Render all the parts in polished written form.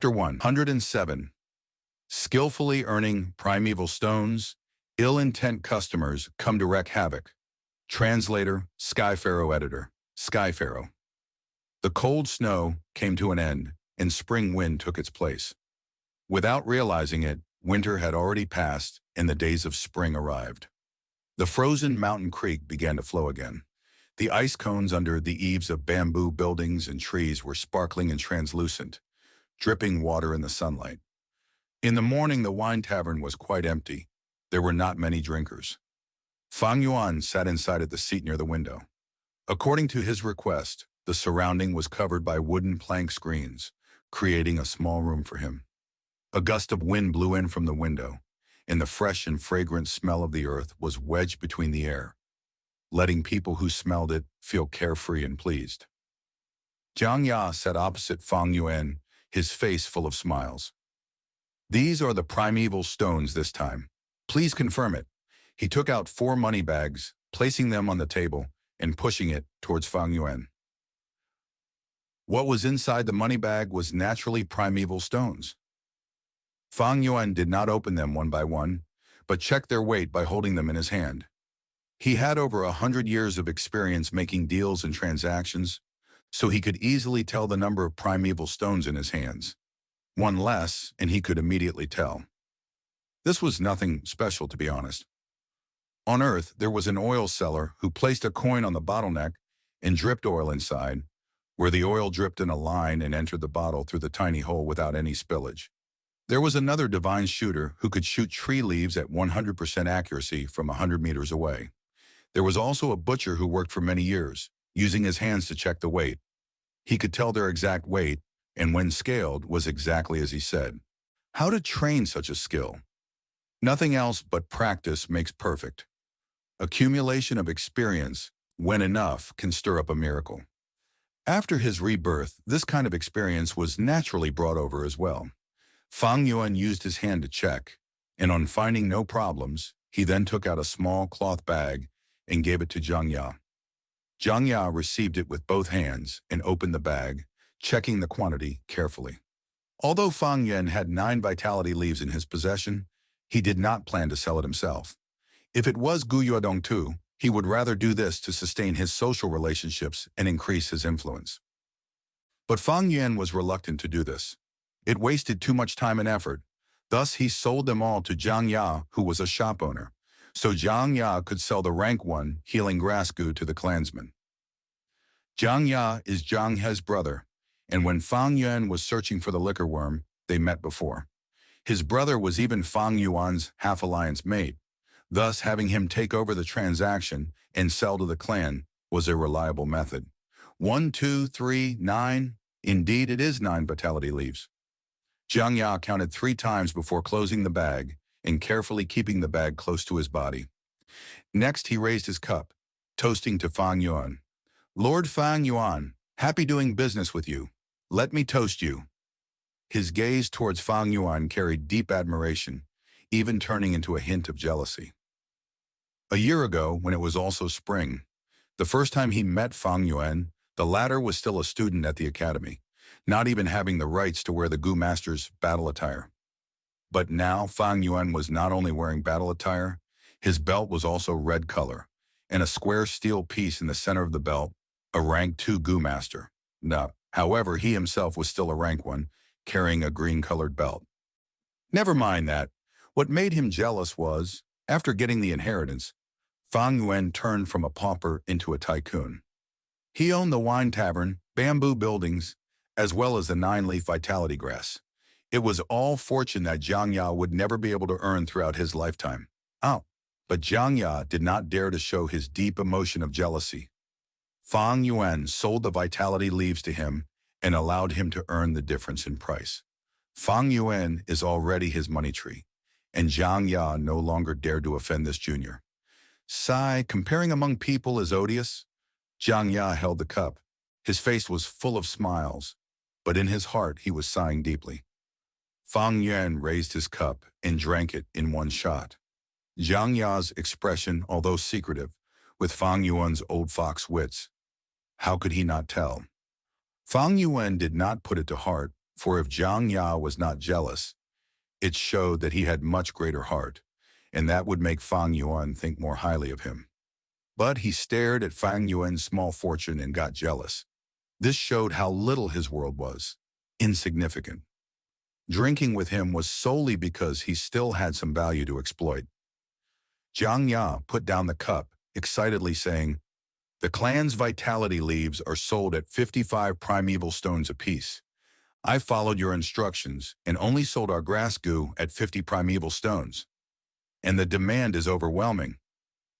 Chapter 107. Skillfully earning primeval stones, ill-intent customers come to wreak havoc. Translator, Skypharaoh editor, Skypharaoh. The cold snow came to an end, and spring wind took its place. Without realizing it, winter had already passed, and the days of spring arrived. The frozen mountain creek began to flow again. The ice cones under the eaves of bamboo buildings and trees were sparkling and translucent, dripping water in the sunlight. In the morning, the wine tavern was quite empty. There were not many drinkers. Fang Yuan sat inside at the seat near the window. According to his request, the surrounding was covered by wooden plank screens, creating a small room for him. A gust of wind blew in from the window, and the fresh and fragrant smell of the earth was wedged between the air, letting people who smelled it feel carefree and pleased. Jiang Ya sat opposite Fang Yuan, his face full of smiles. "These are the primeval stones this time. Please confirm it." He took out 4 money bags, placing them on the table and pushing it towards Fang Yuan. What was inside the money bag was naturally primeval stones. Fang Yuan did not open them one by one, but checked their weight by holding them in his hand. He had over 100 years of experience making deals and transactions, so he could easily tell the number of primeval stones in his hands. One less, and he could immediately tell. This was nothing special, to be honest. On Earth, there was an oil seller who placed a coin on the bottleneck and dripped oil inside, where the oil dripped in a line and entered the bottle through the tiny hole without any spillage. There was another divine shooter who could shoot tree leaves at 100% accuracy from 100 meters away. There was also a butcher who worked for many years, using his hands to check the weight. He could tell their exact weight, and when scaled, was exactly as he said. How to train such a skill? Nothing else but practice makes perfect. Accumulation of experience, when enough, can stir up a miracle. After his rebirth, this kind of experience was naturally brought over as well. Fang Yuan used his hand to check, and on finding no problems, he then took out a small cloth bag and gave it to Jiang Ya. Jiang Ya received it with both hands and opened the bag, checking the quantity carefully. Although Fang Yuan had 9 vitality leaves in his possession, he did not plan to sell it himself. If it was Guyuadong too, he would rather do this to sustain his social relationships and increase his influence. But Fang Yuan was reluctant to do this. It wasted too much time and effort. Thus, he sold them all to Jiang Ya, who was a shop owner, so Jiang Ya could sell the rank 1 healing grass goo to the clansmen. Jiang Ya is Jiang He's brother, and when Fang Yuan was searching for the liquor worm, they met before. His brother was even Fang Yuan's half-alliance mate. Thus, having him take over the transaction and sell to the clan was a reliable method. 1, 2, 3, 9. Indeed, it is 9 vitality leaves. Jiang Ya counted 3 times before closing the bag and carefully keeping the bag close to his body. Next, he raised his cup, toasting to Fang Yuan. "Lord Fang Yuan, happy doing business with you. Let me toast you." His gaze towards Fang Yuan carried deep admiration, even turning into a hint of jealousy. A year ago, when it was also spring, the first time he met Fang Yuan, the latter was still a student at the academy, not even having the rights to wear the Gu Master's battle attire. But now Fang Yuan was not only wearing battle attire, his belt was also red color, and a square steel piece in the center of the belt, a rank 2 Gu Master. No, however, he himself was still a rank 1, carrying a green-colored belt. Never mind that. What made him jealous was, after getting the inheritance, Fang Yuan turned from a pauper into a tycoon. He owned the wine tavern, bamboo buildings, as well as the 9-leaf vitality grass. It was all fortune that Jiang Ya would never be able to earn throughout his lifetime. But Jiang Ya did not dare to show his deep emotion of jealousy. Fang Yuan sold the vitality leaves to him and allowed him to earn the difference in price. Fang Yuan is already his money tree, and Jiang Ya no longer dared to offend this junior. Sigh, comparing among people is odious. Jiang Ya held the cup. His face was full of smiles, but in his heart he was sighing deeply. Fang Yuan raised his cup and drank it in one shot. Jiang Ya's expression, although secretive, with Fang Yuan's old fox wits, how could he not tell? Fang Yuan did not put it to heart. For if Jiang Ya was not jealous, it showed that he had much greater heart, and that would make Fang Yuan think more highly of him. But he stared at Fang Yuan's small fortune and got jealous. This showed how little his world was. Insignificant. Drinking with him was solely because he still had some value to exploit. Jiang Ya put down the cup, excitedly saying, "The clan's vitality leaves are sold at 55 primeval stones apiece. I followed your instructions and only sold our grass goo at 50 primeval stones. And the demand is overwhelming.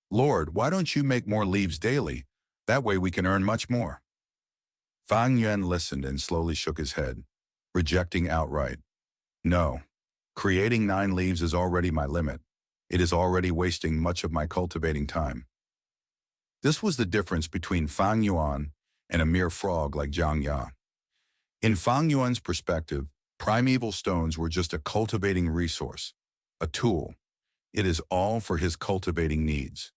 Lord, why don't you make more leaves daily? That way we can earn much more." Fang Yuan listened and slowly shook his head, rejecting outright. "No, creating 9 leaves is already my limit. It is already wasting much of my cultivating time." This was the difference between Fang Yuan and a mere frog like Jiang Ya. In Fang Yuan's perspective, primeval stones were just a cultivating resource, a tool. It is all for his cultivating needs.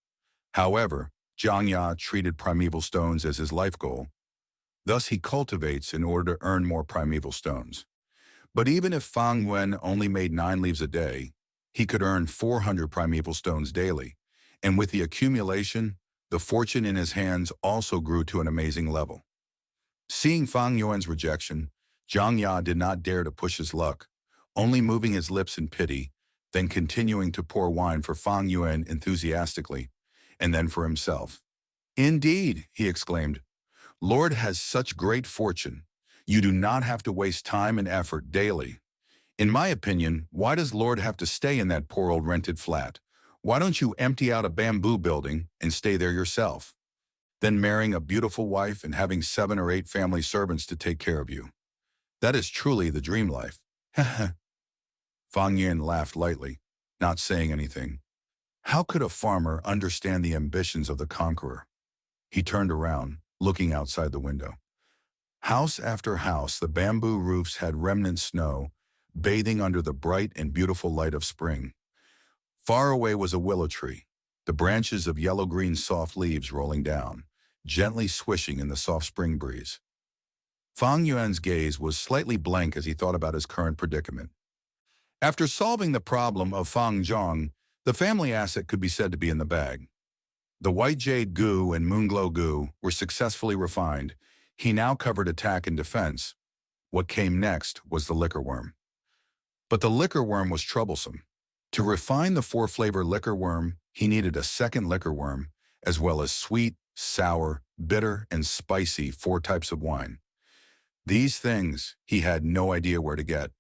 However, Jiang Ya treated primeval stones as his life goal. Thus he cultivates in order to earn more primeval stones. But even if Fang Yuan only made 9 leaves a day, he could earn 400 primeval stones daily, and with the accumulation, the fortune in his hands also grew to an amazing level. Seeing Fang Yuan's rejection, Jiang Ya did not dare to push his luck, only moving his lips in pity, then continuing to pour wine for Fang Yuan enthusiastically, and then for himself. "Indeed," he exclaimed, "Lord has such great fortune. You do not have to waste time and effort daily. In my opinion, why does Lord have to stay in that poor old rented flat? Why don't you empty out a bamboo building and stay there yourself? Then marrying a beautiful wife and having 7 or 8 family servants to take care of you. That is truly the dream life." Fang Yuan laughed lightly, not saying anything. How could a farmer understand the ambitions of the conqueror? He turned around, looking outside the window. House after house, the bamboo roofs had remnant snow, bathing under the bright and beautiful light of spring. Far away was a willow tree, the branches of yellow-green soft leaves rolling down, gently swishing in the soft spring breeze. Fang Yuan's gaze was slightly blank as he thought about his current predicament. After solving the problem of Fang Zhong, the family asset could be said to be in the bag. The white jade goo and moonglow goo were successfully refined. He now covered attack and defense. What came next was the liquor worm. But the liquor worm was troublesome. To refine the 4-flavor liquor worm, he needed a second liquor worm, as well as sweet, sour, bitter, and spicy 4 types of wine. These things he had no idea where to get.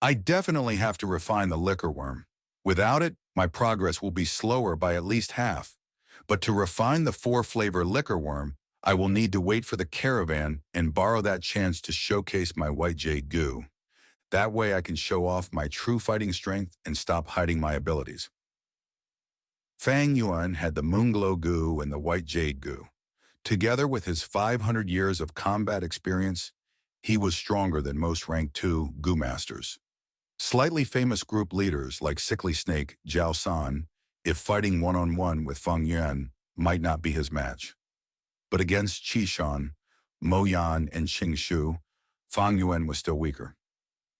"I definitely have to refine the liquor worm. Without it, my progress will be slower by at least half. But to refine the 4-flavor liquor worm, I will need to wait for the caravan and borrow that chance to showcase my white jade goo. That way I can show off my true fighting strength and stop hiding my abilities." Fang Yuan had the moonglow goo and the white jade goo. Together with his 500 years of combat experience, he was stronger than most rank 2 goo masters. Slightly famous group leaders like Sickly Snake, Jiao San, if fighting one-on-one with Fang Yuan, might not be his match. But against Qishan, Mo Yan, and Qing Shu, Fang Yuan was still weaker.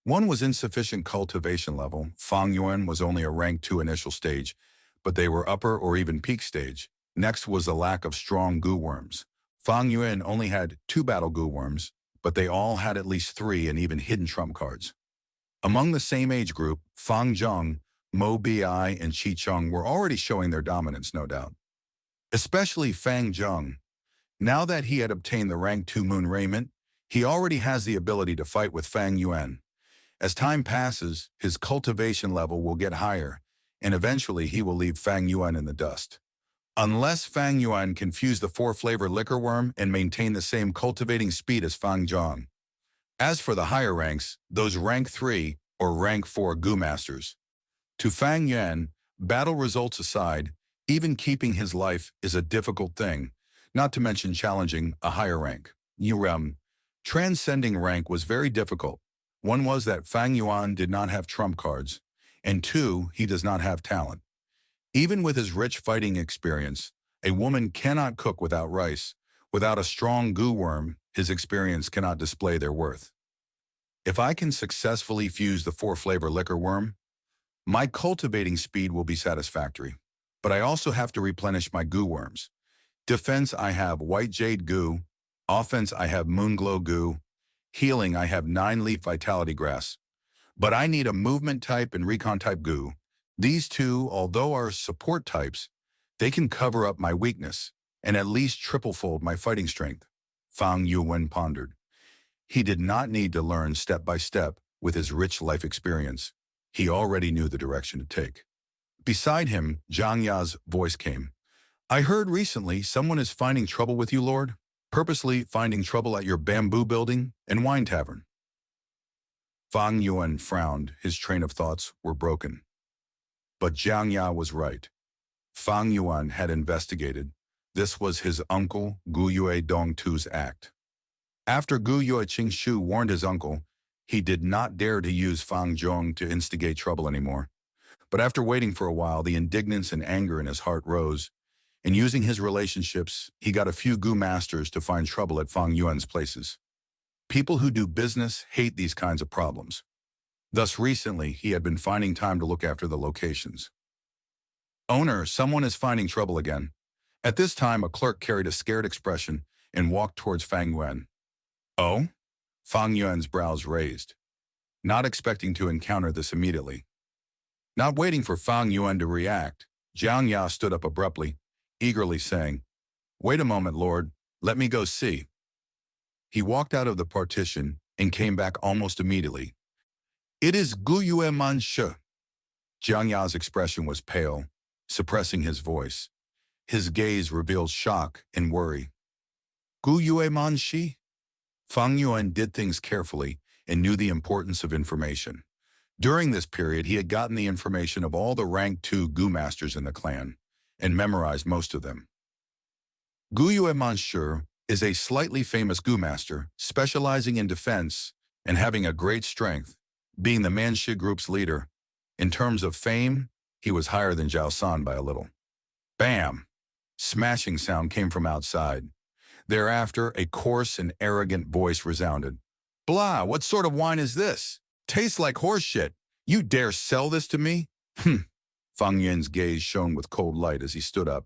One was insufficient cultivation level. Fang Yuan was only a rank 2 initial stage, but they were upper or even peak stage. Next was the lack of strong goo worms. Fang Yuan only had 2 battle goo worms, but they all had at least 3 and even hidden trump cards. Among the same age group, Fang Zhong, Mo Bi, and Qi Cheng were already showing their dominance, no doubt. Especially Fang Zhong. Now that he had obtained the rank 2 moon raiment, he already has the ability to fight with Fang Yuan. As time passes, his cultivation level will get higher, and eventually he will leave Fang Yuan in the dust. Unless Fang Yuan can fuse the 4-flavor liquor worm and maintain the same cultivating speed as Fang Zhong. As for the higher ranks, those rank 3 or rank 4 goo masters. To Fang Yuan, battle results aside, even keeping his life is a difficult thing, not to mention challenging a higher rank. Transcending rank was very difficult. One was that Fang Yuan did not have trump cards, and 2, he does not have talent. Even with his rich fighting experience, a woman cannot cook without rice. Without a strong goo worm, his experience cannot display their worth. If I can successfully fuse the four-flavor liquor worm, my cultivating speed will be satisfactory. But I also have to replenish my goo worms. Defense, I have white jade goo. Offense, I have moonglow goo. Healing, I have 9-leaf vitality grass. But I need a movement type and recon type goo. These two, although are support types, they can cover up my weakness and at least triple-fold my fighting strength. Fang Yuwen pondered. He did not need to learn step by step with his rich life experience. He already knew the direction to take. Beside him, Zhang Ya's voice came. I heard recently someone is finding trouble with you, Lord. Purposely finding trouble at your bamboo building and wine tavern. Fang Yuan frowned. His train of thoughts were broken. But Zhang Ya was right. Fang Yuan had investigated. This was his uncle, Gu Yue Dongtu's act. After Gu Yue Qingshu warned his uncle, he did not dare to use Fang Zhong to instigate trouble anymore. But after waiting for a while, the indignance and anger in his heart rose, and using his relationships, he got a few Gu masters to find trouble at Fang Yuan's places. People who do business hate these kinds of problems. Thus recently, he had been finding time to look after the locations. Owner, someone is finding trouble again. At this time, a clerk carried a scared expression and walked towards Fang Yuan. Oh? Fang Yuan's brows raised, not expecting to encounter this immediately. Not waiting for Fang Yuan to react, Zhang Ya stood up abruptly, eagerly saying, Wait a moment, Lord, let me go see. He walked out of the partition and came back almost immediately. It is Gu Yue Man Shi. Zhang Ya's expression was pale, suppressing his voice. His gaze revealed shock and worry. Gu Yue Man Shi? Fang Yuan did things carefully and knew the importance of information. During this period, he had gotten the information of all the rank 2 Gu masters in the clan and memorized most of them. Gu Yue Manshur is a slightly famous Gu master, specializing in defense and having a great strength, being the Manshi group's leader. In terms of fame, he was higher than Zhao San by a little. Bam! Smashing sound came from outside. Thereafter, a coarse and arrogant voice resounded. Blah, what sort of wine is this? Tastes like horse shit. You dare sell this to me? Fang Yun's gaze shone with cold light as he stood up,